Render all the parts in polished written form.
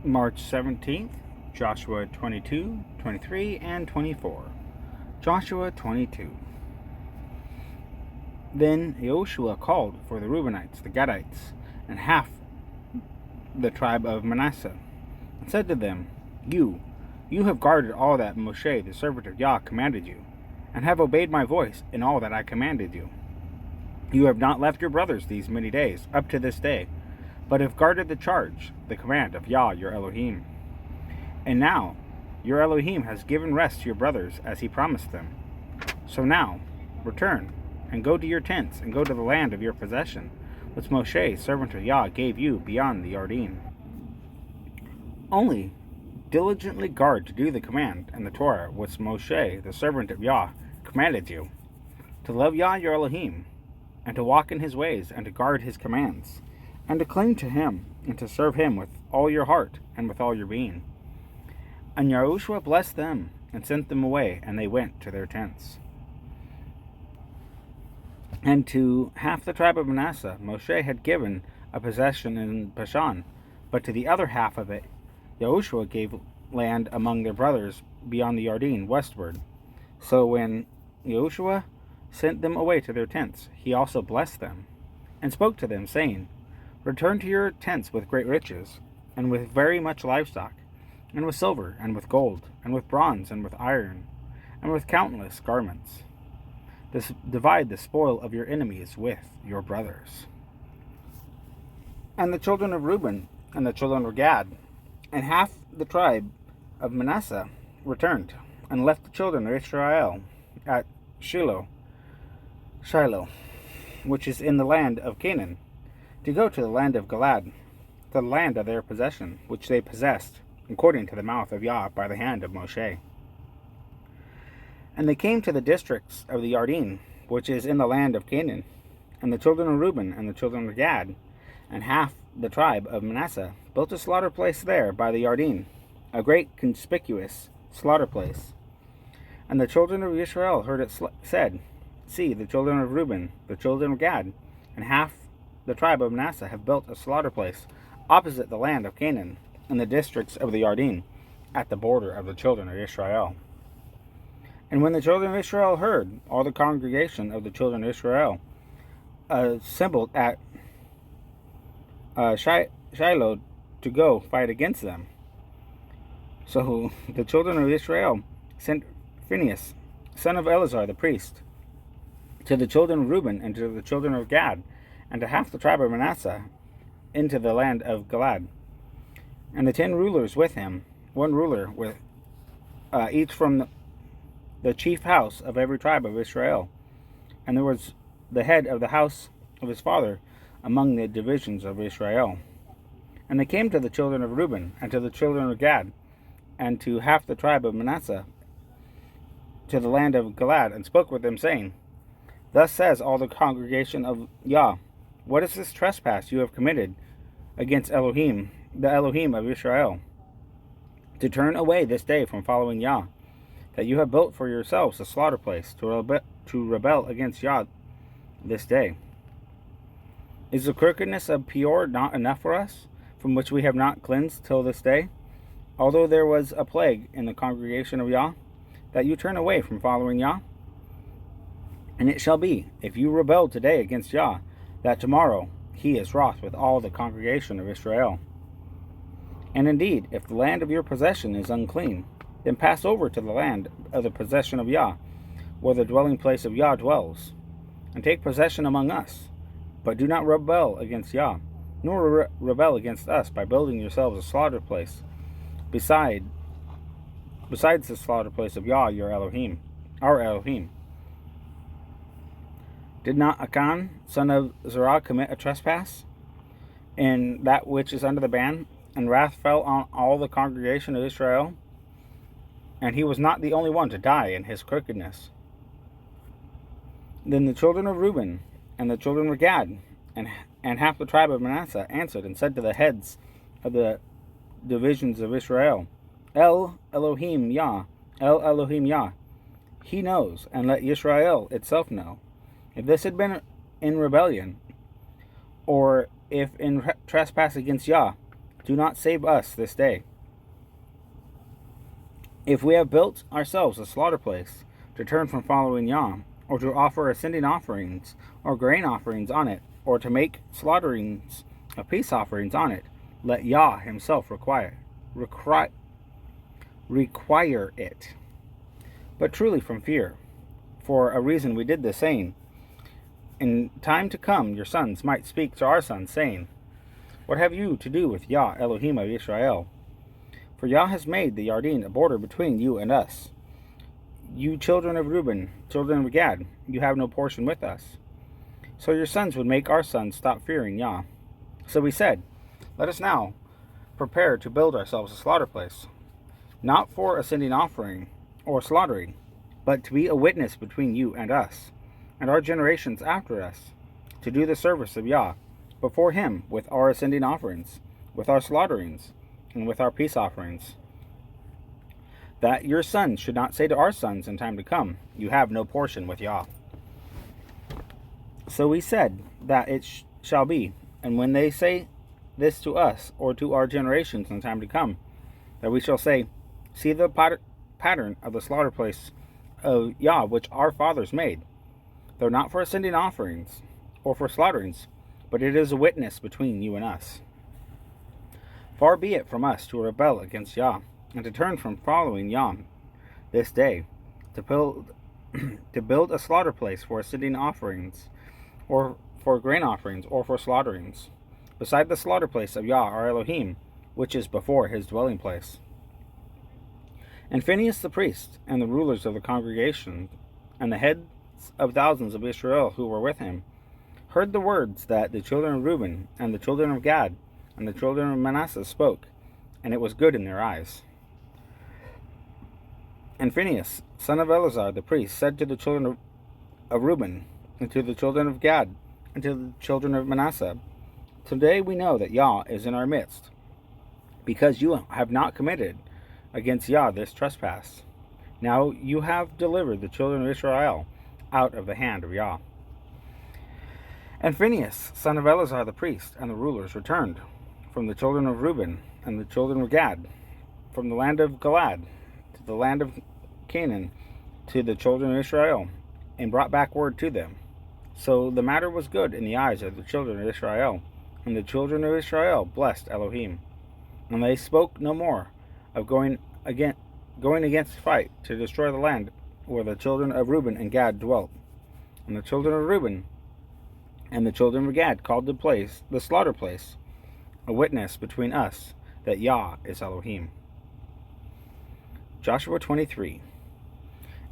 March 17th, Joshua 22, 23, and 24. Joshua 22. Then Joshua called for the Reubenites, the Gadites, and half the tribe of Manasseh, and said to them, You have guarded all that Moshe, the servant of Yah, commanded you, and have obeyed my voice in all that I commanded you. You have not left your brothers these many days, up to this day, but have guarded the charge, the command of Yah your Elohim. And now your Elohim has given rest to your brothers as he promised them. So now, return, and go to your tents, and go to the land of your possession, which Moshe, servant of Yah, gave you beyond the Jordan. Only diligently guard to do the command and the Torah which Moshe, the servant of Yah, commanded you, to love Yah your Elohim, and to walk in his ways, and to guard his commands, and to cling to him, and to serve him with all your heart and with all your being. And Yahushua blessed them, and sent them away, and they went to their tents. And to half the tribe of Manasseh Moshe had given a possession in Bashan, but to the other half of it Yahushua gave land among their brothers beyond the Jordan westward. So when Yahushua sent them away to their tents, he also blessed them, and spoke to them, saying, Return to your tents with great riches, and with very much livestock, and with silver, and with gold, and with bronze, and with iron, and with countless garments. Divide the spoil of your enemies with your brothers. And the children of Reuben, and the children of Gad, and half the tribe of Manasseh returned, and left the children of Israel at Shiloh, which is in the land of Canaan, to go to the land of Galaad, to the land of their possession, which they possessed, according to the mouth of Yah by the hand of Moshe. And they came to the districts of the Jordan, which is in the land of Canaan, and the children of Reuben and the children of Gad, and half the tribe of Manasseh, built a slaughter place there by the Jordan, a great conspicuous slaughter place. And the children of Israel heard it said, See, the children of Reuben, the children of Gad, and half the tribe of Manasseh have built a slaughter place opposite the land of Canaan, in the districts of the Jordan, at the border of the children of Israel. And when the children of Israel heard, all the congregation of the children of Israel assembled at Shiloh to go fight against them. So the children of Israel sent Phinehas, son of Eleazar the priest, to the children of Reuben and to the children of Gad, and to half the tribe of Manasseh, into the land of Galaad. And the 10 rulers with him, one ruler with each from the chief house of every tribe of Israel. And there was the head of the house of his father among the divisions of Israel. And they came to the children of Reuben, and to the children of Gad, and to half the tribe of Manasseh, to the land of Galaad, and spoke with them, saying, Thus says all the congregation of Yah, What is this trespass you have committed against Elohim, the Elohim of Israel, to turn away this day from following Yah, that you have built for yourselves a slaughter place, to rebel against Yah this day? Is the crookedness of Peor not enough for us, from which we have not cleansed till this day, although there was a plague in the congregation of Yah, that you turn away from following Yah? And it shall be, if you rebel today against Yah, that tomorrow he is wroth with all the congregation of Israel. And indeed, if the land of your possession is unclean, then pass over to the land of the possession of Yah, where the dwelling place of Yah dwells, and take possession among us. But do not rebel against Yah, nor rebel against us by building yourselves a slaughter place, besides the slaughter place of Yah your Elohim, our Elohim. Did not Achan, son of Zerah, commit a trespass in that which is under the ban, and wrath fell on all the congregation of Israel? And he was not the only one to die in his crookedness. Then the children of Reuben and the children of Gad, and half the tribe of Manasseh answered and said to the heads of the divisions of Israel, El Elohim Yah, he knows, and let Israel itself know. If this had been in rebellion, or if in trespass against Yah, do not save us this day. If we have built ourselves a slaughter place, to turn from following Yah, or to offer ascending offerings or grain offerings on it, or to make slaughterings of peace offerings on it, let Yah himself require it. But truly from fear, for a reason we did this, saying, in time to come your sons might speak to our sons, saying, what have you to do with Yah, Elohim of Israel? For Yah has made the Yarden a border between you and us. You children of Reuben, children of Gad, you have no portion with us. So your sons would make our sons stop fearing Yah. So we said, let us now prepare to build ourselves a slaughter place, not for ascending offering or slaughtering, but to be a witness between you and us, and our generations after us, to do the service of Yah before him with our ascending offerings, with our slaughterings, and with our peace offerings, that your sons should not say to our sons in time to come, you have no portion with Yah. So we said that it shall be, and when they say this to us, or to our generations in time to come, that we shall say, see the pattern of the slaughter place of Yah which our fathers made, though not for ascending offerings, or for slaughterings, but it is a witness between you and us. Far be it from us to rebel against Yah, and to turn from following Yah this day, to build a slaughter place for ascending offerings, or for grain offerings, or for slaughterings, beside the slaughter place of Yah our Elohim, which is before his dwelling place. And Phinehas the priest, and the rulers of the congregation, and the heads of thousands of Israel who were with him, heard the words that the children of Reuben, and the children of Gad, and the children of Manasseh spoke, and it was good in their eyes. And Phinehas, son of Eleazar the priest, said to the children of Reuben, and to the children of Gad, and to the children of Manasseh, today we know that Yah is in our midst, because you have not committed against Yah this trespass. Now you have delivered the children of Israel out of the hand of Yah. And Phinehas, son of Eleazar the priest, and the rulers returned from the children of Reuben and the children of Gad, from the land of Galaad to the land of Canaan, to the children of Israel, and brought back word to them. So the matter was good in the eyes of the children of Israel, and the children of Israel blessed Elohim. And they spoke no more of going against fight to destroy the land where the children of Reuben and Gad dwelt. And the children of Reuben and the children of Gad called the slaughter place, a witness between us that Yah is Elohim. Joshua 23.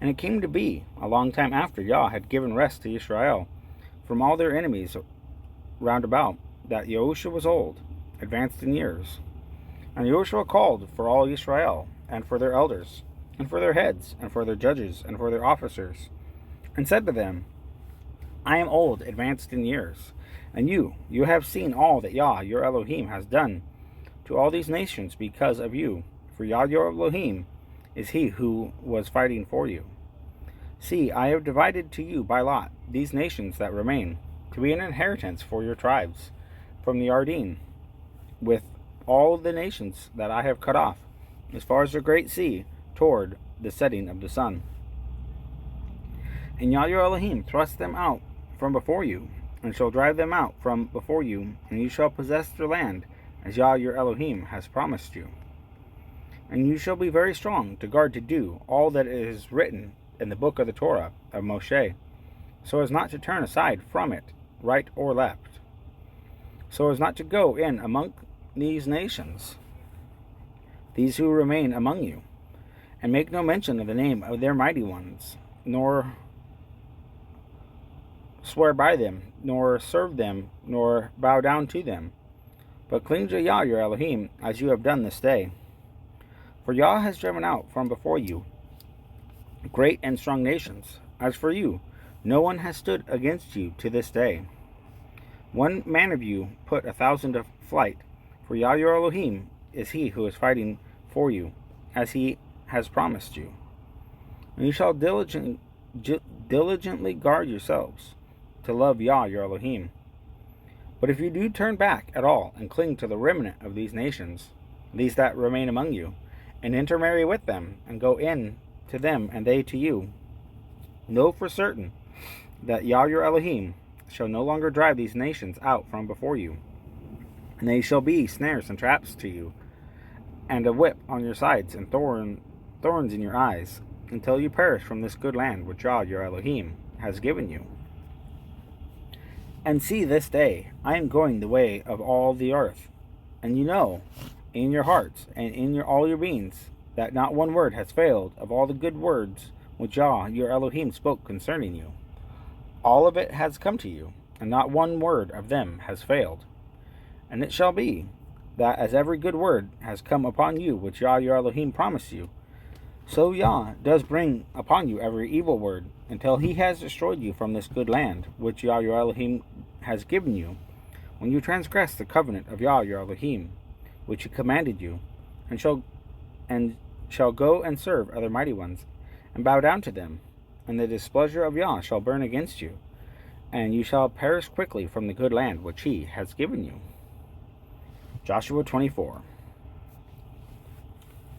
And it came to be, a long time after Yah had given rest to Israel from all their enemies round about, that Yahushua was old, advanced in years. And Yahushua called for all Israel, and for their elders, and for their heads, and for their judges, and for their officers, and said to them, I am old, advanced in years, and you have seen all that Yah, your Elohim, has done to all these nations because of you. For Yah, your Elohim, is he who was fighting for you. See, I have divided to you by lot these nations that remain, to be an inheritance for your tribes, from the Yarden, with all the nations that I have cut off, as far as the great sea, toward the setting of the sun. And Yah, your Elohim, thrust them out from before you, and shall drive them out from before you, and you shall possess their land, as Yah, your Elohim, has promised you. And you shall be very strong to guard to do all that is written in the book of the Torah of Moshe, so as not to turn aside from it, right or left, so as not to go in among these nations, these who remain among you, and make no mention of the name of their mighty ones, nor swear by them, nor serve them, nor bow down to them, but cling to Yah, your Elohim, as you have done this day. For Yah has driven out from before you great and strong nations. As for you, no one has stood against you to this day. One man of you put 1,000 to flight, for Yah, your Elohim, is he who is fighting for you, as he has promised you. And you shall diligently guard yourselves to love Yah, your Elohim. But if you do turn back at all and cling to the remnant of these nations, these that remain among you, and intermarry with them, and go in to them and they to you, know for certain that Yah your Elohim shall no longer drive these nations out from before you, and they shall be snares and traps to you, and a whip on your sides and thorns in your eyes, until you perish from this good land which Yah your Elohim has given you. And see, this day I am going the way of all the earth, and you know in your hearts and in all your beings that not one word has failed of all the good words which Yah your Elohim spoke concerning you. All of it has come to you, and not one word of them has failed. And it shall be that as every good word has come upon you which Yah your Elohim promised you, so Yah does bring upon you every evil word, until he has destroyed you from this good land which Yah your Elohim has given you, when you transgress the covenant of Yah your Elohim, which he commanded you, and shall go and serve other mighty ones, and bow down to them, and the displeasure of Yah shall burn against you, and you shall perish quickly from the good land which he has given you. Joshua 24.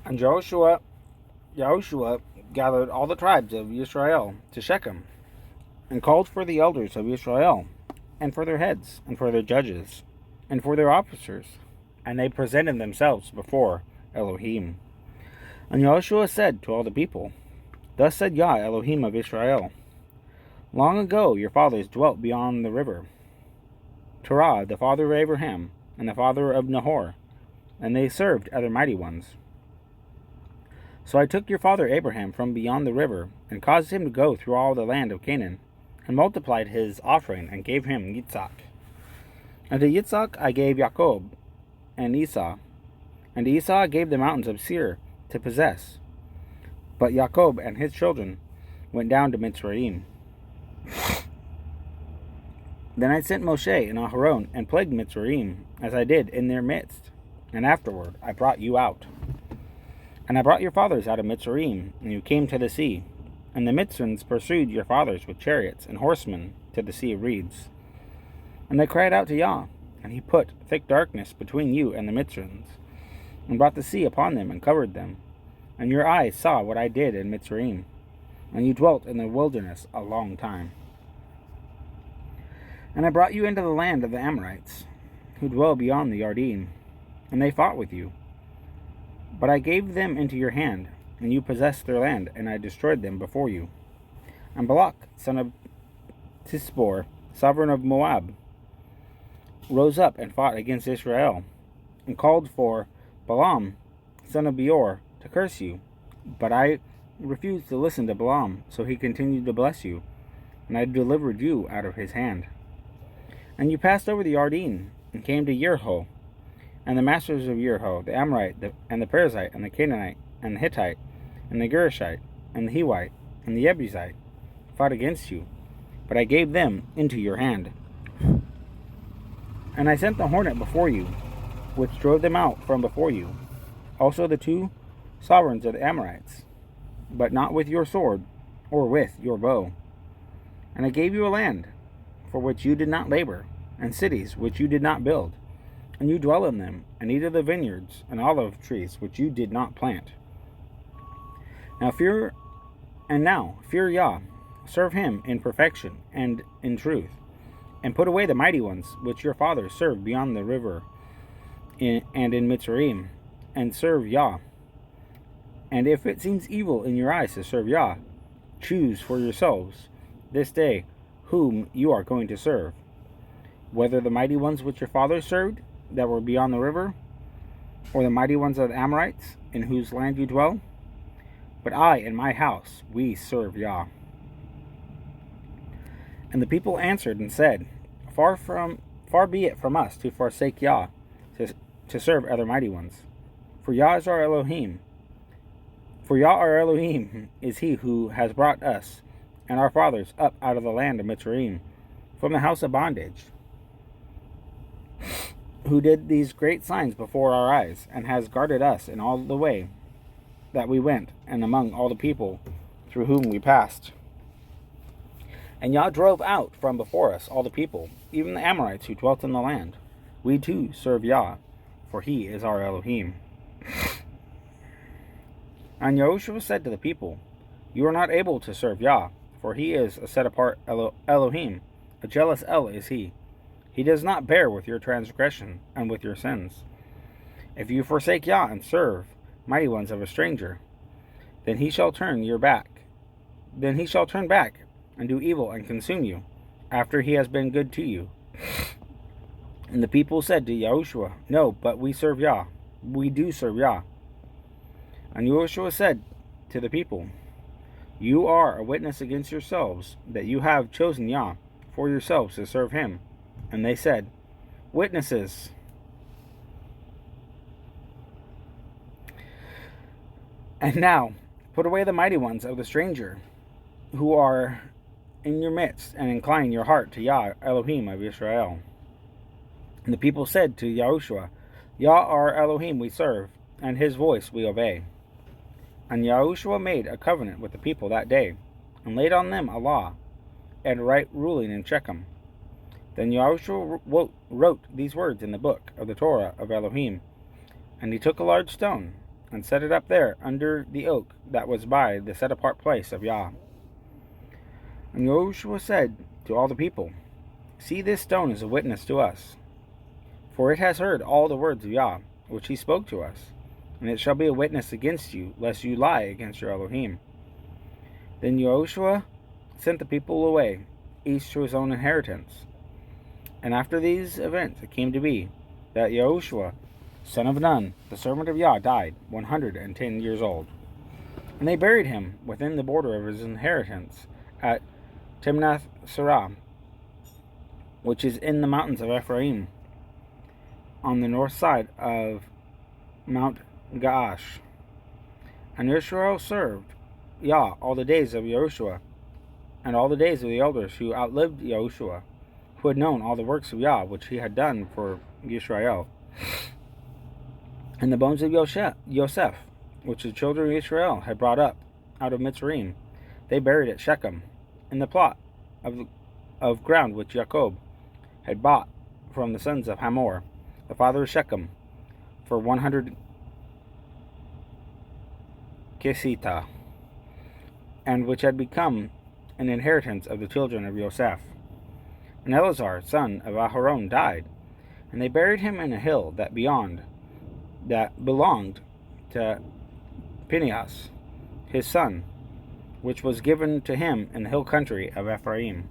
And Yahushua gathered all the tribes of Israel to Shechem, and called for the elders of Israel, and for their heads, and for their judges, and for their officers, and they presented themselves before Elohim. And Yahushua said to all the people, Thus said Yah, Elohim of Israel, Long ago your fathers dwelt beyond the river, Terah, the father of Abraham, and the father of Nahor, and they served other mighty ones. So I took your father Abraham from beyond the river, and caused him to go through all the land of Canaan, and multiplied his offering, and gave him Yitzhak. And to Yitzhak I gave Jacob and Esau, and to Esau I gave the mountains of Seir to possess. But Jacob and his children went down to Mitzrayim. Then I sent Moshe and Aharon, and plagued Mitzrayim, as I did in their midst. And afterward I brought you out. And I brought your fathers out of Mitzrayim, and you came to the sea. And the Mitzrayim pursued your fathers with chariots and horsemen to the sea of reeds. And they cried out to Yah, and he put thick darkness between you and the Mitzrayim, and brought the sea upon them, and covered them. And your eyes saw what I did in Mitzrayim, and you dwelt in the wilderness a long time. And I brought you into the land of the Amorites, who dwell beyond the Yarden, and they fought with you. But I gave them into your hand, and you possessed their land, and I destroyed them before you. And Balak, son of Tisbor, sovereign of Moab, rose up and fought against Israel, and called for Balaam, son of Beor, to curse you. But I refused to listen to Balaam, so he continued to bless you, and I delivered you out of his hand. And you passed over the Yarden, and came to Yerho, and the masters of Yerho, the Amorite, and the Perizzite, and the Canaanite, and the Hittite, and the Girishite, and the Hivite, and the Jebusite, fought against you, but I gave them into your hand. And I sent the hornet before you, which drove them out from before you, also the two sovereigns of the Amorites, but not with your sword, or with your bow. And I gave you a land, for which you did not labor, and cities which you did not build, and you dwell in them, and eat of the vineyards and olive trees which you did not plant. Now fear Yah, serve him in perfection and in truth, and put away the mighty ones which your fathers served beyond the river and in Mitzrayim, and serve Yah. And if it seems evil in your eyes to serve Yah, choose for yourselves this day whom you are going to serve, whether the mighty ones which your fathers served that were beyond the river, or the mighty ones of the Amorites in whose land you dwell. But I and my house, we serve Yah. And the people answered and said, Far be it from us to forsake Yah, to serve other mighty ones. For Yah is our Elohim. For Yah our Elohim is he who has brought us and our fathers up out of the land of Mitzrayim, from the house of bondage, who did these great signs before our eyes, and has guarded us in all the way that we went, and among all the people through whom we passed. And Yah drove out from before us all the people, even the Amorites who dwelt in the land. We too serve Yah, for he is our Elohim. And Yahushua said to the people, You are not able to serve Yah, for he is a set-apart Elohim. A jealous El is he. He does not bear with your transgression and with your sins. If you forsake Yah and serve mighty ones of a stranger, then he shall turn back and do evil and consume you, after he has been good to you. And the people said to Yahushua, No, but we serve Yah. We do serve Yah. And Yahushua said to the people, You are a witness against yourselves that you have chosen Yah for yourselves to serve him. And they said, Witnesses. And now, put away the mighty ones of the stranger who are in your midst, and incline your heart to Yah, Elohim of Israel. And the people said to Yahushua, Yah our Elohim we serve, and his voice we obey. And Yahushua made a covenant with the people that day, and laid on them a law, and right ruling in Shechem. Then Yahushua wrote these words in the book of the Torah of Elohim, and he took a large stone, and set it up there under the oak that was by the set-apart place of Yah. And Yahushua said to all the people, See, this stone is a witness to us, for it has heard all the words of Yah, which he spoke to us, and it shall be a witness against you, lest you lie against your Elohim. Then Yahushua sent the people away, each to his own inheritance. And after these events it came to be, that Yahushua, son of Nun, the servant of Yah, died 110 years old. And they buried him within the border of his inheritance at Timnath Serah, which is in the mountains of Ephraim, on the north side of Mount Gaash. And Israel served Yah all the days of Yahushua, and all the days of the elders who outlived Yahushua, who had known all the works of Yah which he had done for Israel. And the bones of Yosef, which the children of Israel had brought up out of Mitzrayim, they buried at Shechem, in the plot of ground which Jacob had bought from the sons of Hamor, the father of Shechem, for 100 kesita, and which had become an inheritance of the children of Yosef. And Eleazar, son of Aharon, died, and they buried him in a hill that belonged to Phinehas, his son, which was given to him in the hill country of Ephraim.